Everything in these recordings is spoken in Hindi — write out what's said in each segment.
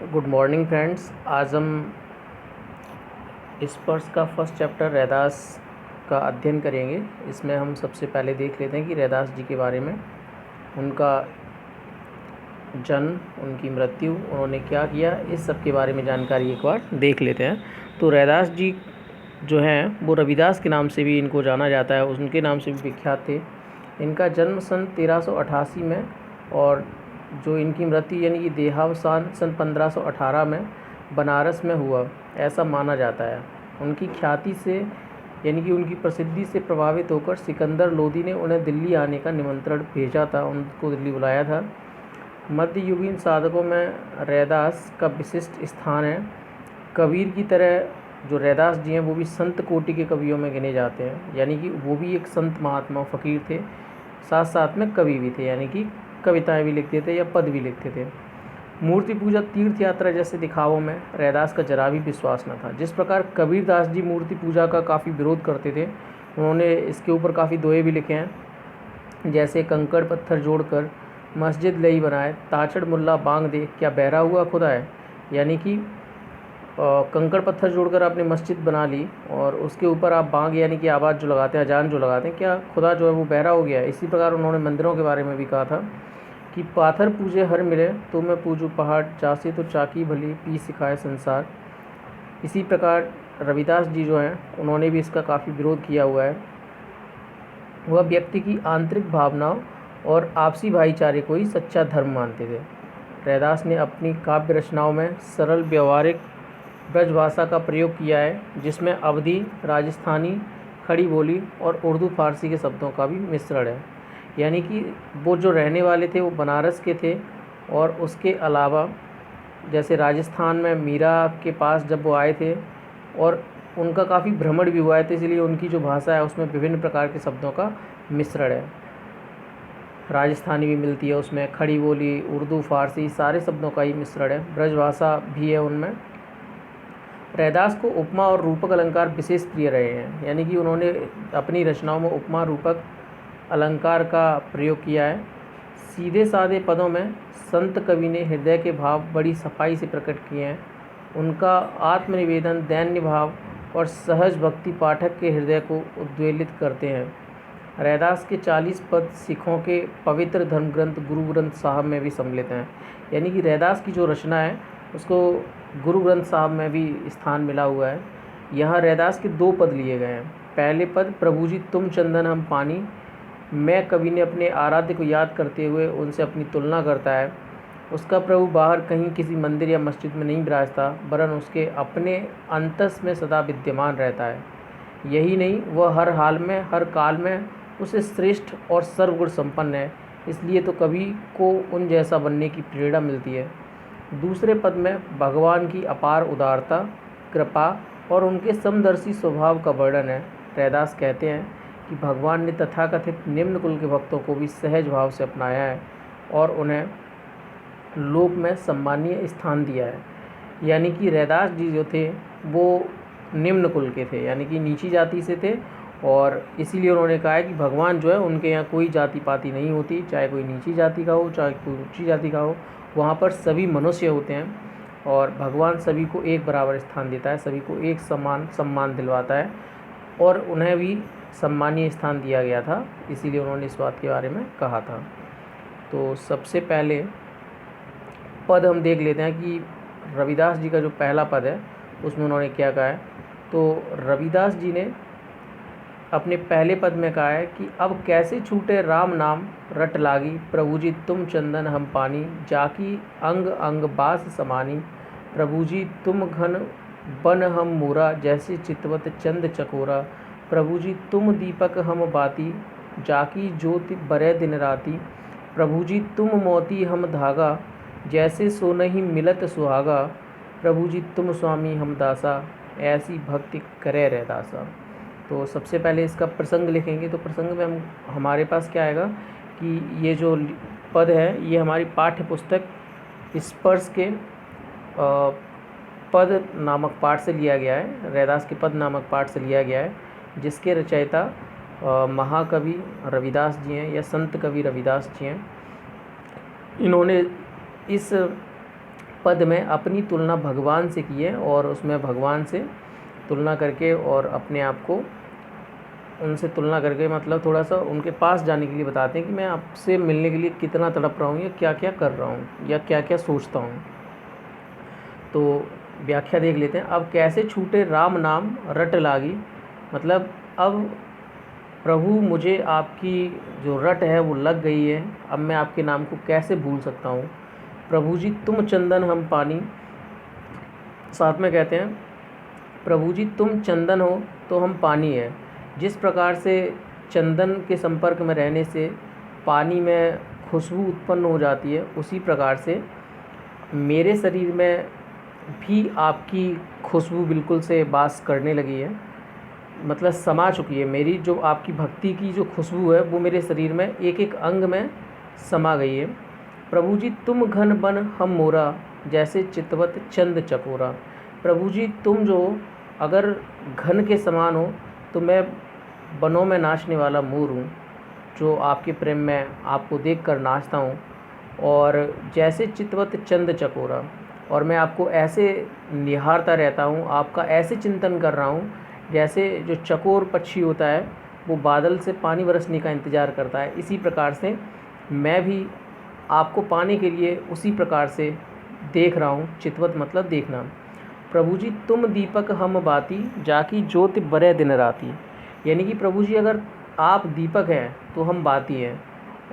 Good morning friends. आज हम स्पर्श का फर्स्ट चैप्टर रैदास का अध्ययन करेंगे। इसमें हम सबसे पहले देख लेते हैं कि रैदास जी के बारे में, उनका जन्म, उनकी मृत्यु, उन्होंने क्या किया, इस सब के बारे में जानकारी एक बार देख लेते हैं। तो रैदास जी जो हैं वो रविदास के नाम से भी इनको जाना जाता है, उनके नाम से भी विख्यात थे। इनका जन्म सन 1388 में और जो इनकी मृत्यु यानी कि देहावसान सन 1518 में बनारस में हुआ, ऐसा माना जाता है। उनकी ख्याति से यानी कि उनकी प्रसिद्धि से प्रभावित होकर सिकंदर लोदी ने उन्हें दिल्ली आने का निमंत्रण भेजा था, उनको दिल्ली बुलाया था। मध्ययुगीन साधकों में रैदास का विशिष्ट स्थान है। कबीर की तरह जो रैदास जी हैं वो भी संत कोटि के कवियों में गिने जाते हैं, यानी कि वो भी एक संत महात्मा फ़कीर थे, साथ साथ में कवि भी थे, यानी कि कविताएं भी लिखते थे या पद भी लिखते थे। मूर्ति पूजा तीर्थ यात्रा जैसे दिखावों में रैदास का जरा भी विश्वास न था। जिस प्रकार कबीरदास जी मूर्ति पूजा का काफ़ी विरोध करते थे, उन्होंने इसके ऊपर काफ़ी दोहे भी लिखे हैं, जैसे कंकड़ पत्थर जोड़कर मस्जिद लई बनाए, ताचड़ मुल्ला बांग दे, क्या बहरा हुआ खुदा है। यानी कि कंकड़ पत्थर जोड़कर आपने मस्जिद बना ली और उसके ऊपर आप बांग यानी कि आवाज़ जो लगाते हैं, अजान जो लगाते हैं, क्या खुदा जो है वो बहरा हो गया है। इसी प्रकार उन्होंने मंदिरों के बारे में भी कहा था कि पाथर पूजे हर मिले, तो मैं पूजूँ पहाड़, चासे तो चाकी भली, पी सिखाए संसार। इसी प्रकार रविदास जी जो हैं उन्होंने भी इसका काफ़ी विरोध किया हुआ है। वह व्यक्ति की आंतरिक भावनाओं और आपसी भाईचारे को ही सच्चा धर्म मानते थे। रैदास ने अपनी काव्य रचनाओं में सरल व्यवहारिक ब्रजभाषा का प्रयोग किया है, जिसमें अवधी, राजस्थानी, खड़ी बोली और उर्दू फारसी के शब्दों का भी मिश्रण है। यानी कि वो जो रहने वाले थे वो बनारस के थे और उसके अलावा जैसे राजस्थान में मीरा के पास जब वो आए थे और उनका काफ़ी भ्रमण भी हुआ है, तो इसलिए उनकी जो भाषा है उसमें विभिन्न प्रकार के शब्दों का मिश्रण है। राजस्थानी भी मिलती है उसमें, खड़ी बोली, उर्दू, फारसी, सारे शब्दों का ही मिश्रण है। ब्रजभाषा भी है उनमें। रैदास को उपमा और रूपक अलंकार विशेष प्रिय रहे हैं, यानी कि उन्होंने अपनी रचनाओं में उपमा रूपक अलंकार का प्रयोग किया है। सीधे साधे पदों में संत कवि ने हृदय के भाव बड़ी सफाई से प्रकट किए हैं। उनका आत्मनिवेदन, दैन्य भाव और सहज भक्ति पाठक के हृदय को उद्वेलित करते हैं। रैदास के 40 पद सिखों के पवित्र धर्म ग्रंथ गुरु ग्रंथ साहब में भी सम्मिलित हैं, यानी कि रैदास की जो रचना है उसको गुरु ग्रंथ साहब में भी स्थान मिला हुआ है। यहाँ रैदास के 2 पद लिए गए हैं। पहले पद, प्रभु जी तुम चंदन हम पानी, मैं कवि ने अपने आराध्य को याद करते हुए उनसे अपनी तुलना करता है। उसका प्रभु बाहर कहीं किसी मंदिर या मस्जिद में नहीं विराजता, वरन उसके अपने अंतस में सदा विद्यमान रहता है। यही नहीं, वह हर हाल में, हर काल में उसे श्रेष्ठ और सर्वगुण संपन्न है, इसलिए तो कवि को उन जैसा बनने की प्रेरणा मिलती है। दूसरे पद में भगवान की अपार उदारता, कृपा और उनके समदर्शी स्वभाव का वर्णन है। रैदास कहते हैं कि भगवान ने तथाकथित निम्न कुल के भक्तों को भी सहज भाव से अपनाया है और उन्हें लोक में सम्मानीय स्थान दिया है। यानी कि रैदास जी जो थे वो निम्न कुल के थे, यानी कि नीची जाति से थे, और इसीलिए उन्होंने कहा है कि भगवान जो है उनके यहाँ कोई जाति पाति नहीं होती, चाहे कोई नीची जाति का हो चाहे कोई ऊंची जाति का हो, वहाँ पर सभी मनुष्य होते हैं और भगवान सभी को एक बराबर स्थान देता है, सभी को एक समान सम्मान दिलवाता है और उन्हें भी सम्मानीय स्थान दिया गया था, इसीलिए उन्होंने इस बात के बारे में कहा था। तो सबसे पहले पद हम देख लेते हैं कि रविदास जी का जो पहला पद है उसमें उन्होंने क्या कहा है। तो रविदास जी ने अपने पहले पद में कहा है कि अब कैसे छूटे राम नाम रट लागी, प्रभु जी तुम चंदन हम पानी, जाकी अंग अंग बास समानी, प्रभु जी तुम घन बन हम मोरा, जैसे चितवत चंद चकोरा, प्रभु जी तुम दीपक हम बाती, जाकी ज्योति बरे दिन राती, प्रभु जी तुम मोती हम धागा, जैसे सोनहि मिलत सुहागा, प्रभु जी तुम स्वामी हम दासा, ऐसी भक्ति करे रैदासा। तो सबसे पहले इसका प्रसंग लिखेंगे, तो प्रसंग में हमारे पास क्या आएगा कि ये जो पद है ये हमारी पाठ्य पुस्तक स्पर्श के पद नामक पाठ से लिया गया है, रैदास के पद नामक पाठ से लिया गया है, जिसके रचयिता महाकवि रविदास जी हैं या संत कवि रविदास जी हैं। इन्होंने इस पद में अपनी तुलना भगवान से की है और उसमें भगवान से तुलना करके और अपने आप को उनसे तुलना करके मतलब थोड़ा सा उनके पास जाने के लिए बताते हैं कि मैं आपसे मिलने के लिए कितना तड़प रहा हूँ या क्या क्या कर रहा हूँ या क्या क्या सोचता हूँ। तो व्याख्या देख लेते हैं। अब कैसे छूटे राम नाम रट लागी, मतलब अब प्रभु मुझे आपकी जो रट है वो लग गई है, अब मैं आपके नाम को कैसे भूल सकता हूँ। प्रभु जी तुम चंदन हम पानी, साथ में कहते हैं प्रभु जी तुम चंदन हो तो हम पानी है। जिस प्रकार से चंदन के संपर्क में रहने से पानी में खुशबू उत्पन्न हो जाती है, उसी प्रकार से मेरे शरीर में भी आपकी खुशबू बिल्कुल से वास करने लगी है, मतलब समा चुकी है। मेरी जो आपकी भक्ति की जो खुशबू है वो मेरे शरीर में एक एक अंग में समा गई है। प्रभु जी तुम घन बन हम मोरा, जैसे चितवत चंद चकोरा। प्रभु जी तुम जो अगर घन के समान हो तो मैं बनों में नाचने वाला मोर हूँ, जो आपके प्रेम में आपको देखकर नाचता हूँ। और जैसे चितवत चंद चकोरा, और मैं आपको ऐसे निहारता रहता हूँ, आपका ऐसे चिंतन कर रहा हूँ जैसे जो चकोर पक्षी होता है वो बादल से पानी बरसने का इंतज़ार करता है। इसी प्रकार से मैं भी आपको पाने के लिए उसी प्रकार से देख रहा हूँ। चितवत मतलब देखना। प्रभु जी तुम दीपक हम बाती, जाकी ज्योति बरे दिन राती। यानी कि प्रभु जी अगर आप दीपक हैं तो हम बाती हैं,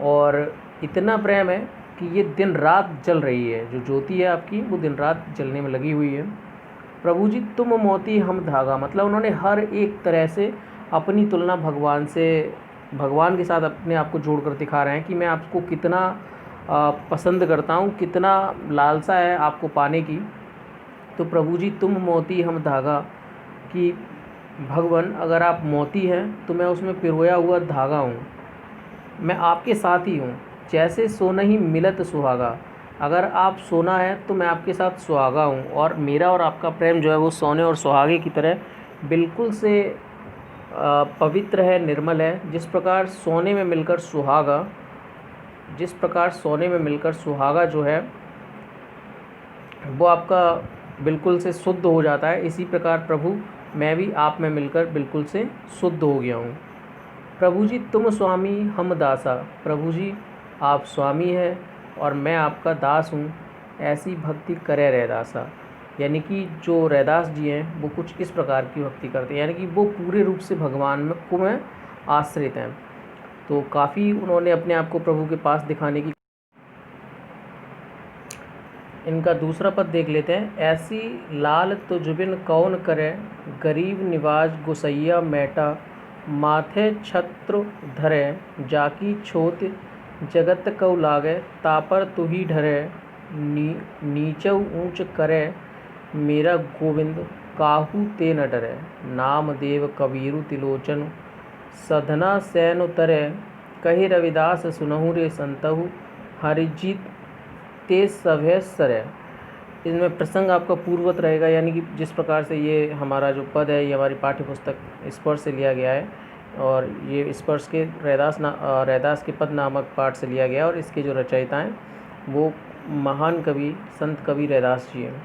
और इतना प्रेम है कि ये दिन रात जल रही है, जो ज्योति है आपकी वो दिन रात जलने में लगी हुई है। प्रभु जी तुम मोती हम धागा, मतलब उन्होंने हर एक तरह से अपनी तुलना भगवान से, भगवान के साथ अपने आप को जोड़कर दिखा रहे हैं कि मैं आपको कितना पसंद करता हूँ, कितना लालसा है आपको पाने की। तो प्रभु जी तुम मोती हम धागा, कि भगवान अगर आप मोती हैं तो मैं उसमें पिरोया हुआ धागा हूँ, मैं आपके साथ ही हूँ। जैसे सोना ही मिलत सुहागा, अगर आप सोना है तो मैं आपके साथ सुहागा हूँ। और मेरा और आपका प्रेम जो है वो सोने और सुहागे की तरह बिल्कुल से पवित्र है, निर्मल है। जिस प्रकार सोने में मिलकर सुहागा, जिस प्रकार सोने में मिलकर सुहागा जो है वो आपका बिल्कुल से शुद्ध हो जाता है, इसी प्रकार प्रभु मैं भी आप में मिलकर बिल्कुल से शुद्ध हो गया हूँ। प्रभु जी तुम स्वामी हम दासा, प्रभु जी आप स्वामी हैं और मैं आपका दास हूँ, ऐसी भक्ति करे रैदासा। यानी कि जो रैदास जी हैं वो कुछ इस प्रकार की भक्ति करते हैं, यानी कि वो पूरे रूप से भगवान में आश्रित हैं। तो काफ़ी उन्होंने अपने आप को प्रभु के पास दिखाने की। इनका दूसरा पद देख लेते हैं। ऐसी लाल तुझबिन कौन करे, गरीब निवाज गुसैया मैटा, माथे छत्र धरे, जाकी छोत जगत कौ लागे, तापर तुही ढरे, नीचौ ऊंच करे, मेरा गोविंद काहू ते न डरे। नाम देव कबीरु तिलोचन, सधना सैन उतरे, कहे रविदास सुनहु रे संतहु, हरिजीत ते सभे सरे। इसमें प्रसंग आपका पूर्ववत रहेगा, यानी कि जिस प्रकार से ये हमारा जो पद है ये हमारी पाठ्य पुस्तक स्पर्श से लिया गया है, और ये स्पर्श के रैदास के पद नामक पाठ से लिया गया है, और इसके जो रचयिता हैं वो महान कवि संत कवि रैदास जी हैं।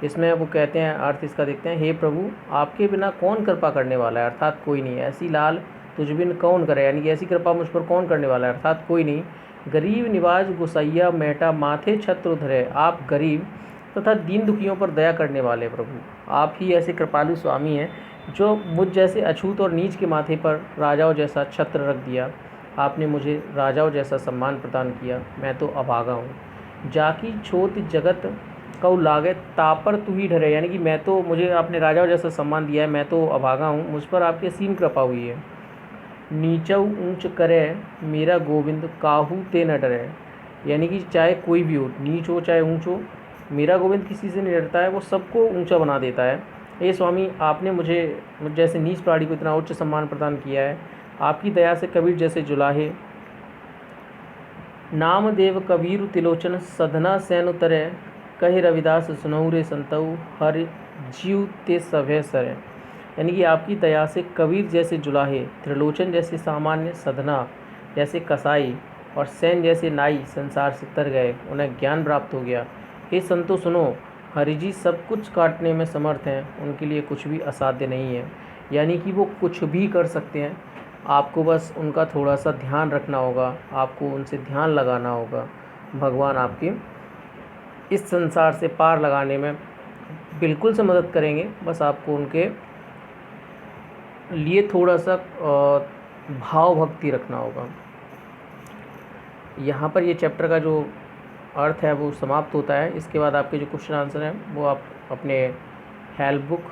इसमें वो कहते हैं, अर्थ इसका देखते हैं। हे प्रभु आपके बिना कौन कृपा करने वाला है, अर्थात कोई नहीं। ऐसी लाल तुझ बिन कौन करे, यानी कि ऐसी कृपा मुझ पर कौन करने वाला है, अर्थात कोई नहीं। गरीब निवाज गुसैया मेटा, माथे छत्र धरे, आप गरीब तथा दीन दुखियों पर दया करने वाले प्रभु, आप ही ऐसे कृपालु स्वामी हैं जो मुझ जैसे अछूत और नीच के माथे पर राजाओं जैसा छत्र रख दिया। आपने मुझे राजाओं जैसा सम्मान प्रदान किया, मैं तो अभागा हूँ। जाकी छोट जगत कौ लागे, तापर तू ही ढरे, यानी कि मैं तो, मुझे आपने राजाओं जैसा सम्मान दिया है, मैं तो अभागा हूँ, मुझ पर आपकी असीम कृपा हुई है। नीचौ ऊंच करे मेरा गोविंद, काहू ते न डरे, यानी कि चाहे कोई भी हो, नीच हो चाहे ऊंच हो, मेरा गोविंद किसी से नहीं डरता है, वो सबको ऊंचा बना देता है। हे स्वामी आपने मुझे जैसे नीच प्राणी को इतना उच्च सम्मान प्रदान किया है, आपकी दया से कबीर जैसे जुलाहे। नाम देव कबीर तिलोचन, सधना सैन उतरे, कहे रविदास सुनहु रे संतहु, हर जीव ते सभे सरे। यानी कि आपकी दया से कबीर जैसे जुलाहे, त्रिलोचन जैसे सामान्य, सधना जैसे कसाई, और सैन जैसे नाई संसार से तर गए, उन्हें ज्ञान प्राप्त हो गया। हे संतो सुनो, हरि जी सब कुछ काटने में समर्थ हैं, उनके लिए कुछ भी असाध्य नहीं है। यानी कि वो कुछ भी कर सकते हैं, आपको बस उनका थोड़ा सा ध्यान रखना होगा, आपको उनसे ध्यान लगाना होगा। भगवान आपके इस संसार से पार लगाने में बिल्कुल से मदद करेंगे, बस आपको उनके लिए थोड़ा सा भाव भक्ति रखना होगा। यहाँ पर ये चैप्टर का जो अर्थ है वो समाप्त होता है। इसके बाद आपके जो क्वेश्चन आंसर हैं वो आप अपने हेल्प बुक,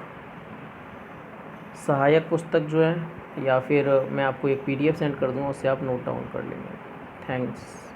सहायक पुस्तक जो है, या फिर मैं आपको एक PDF सेंड कर दूँगा, उससे आप नोट डाउन कर लेंगे। थैंक्स।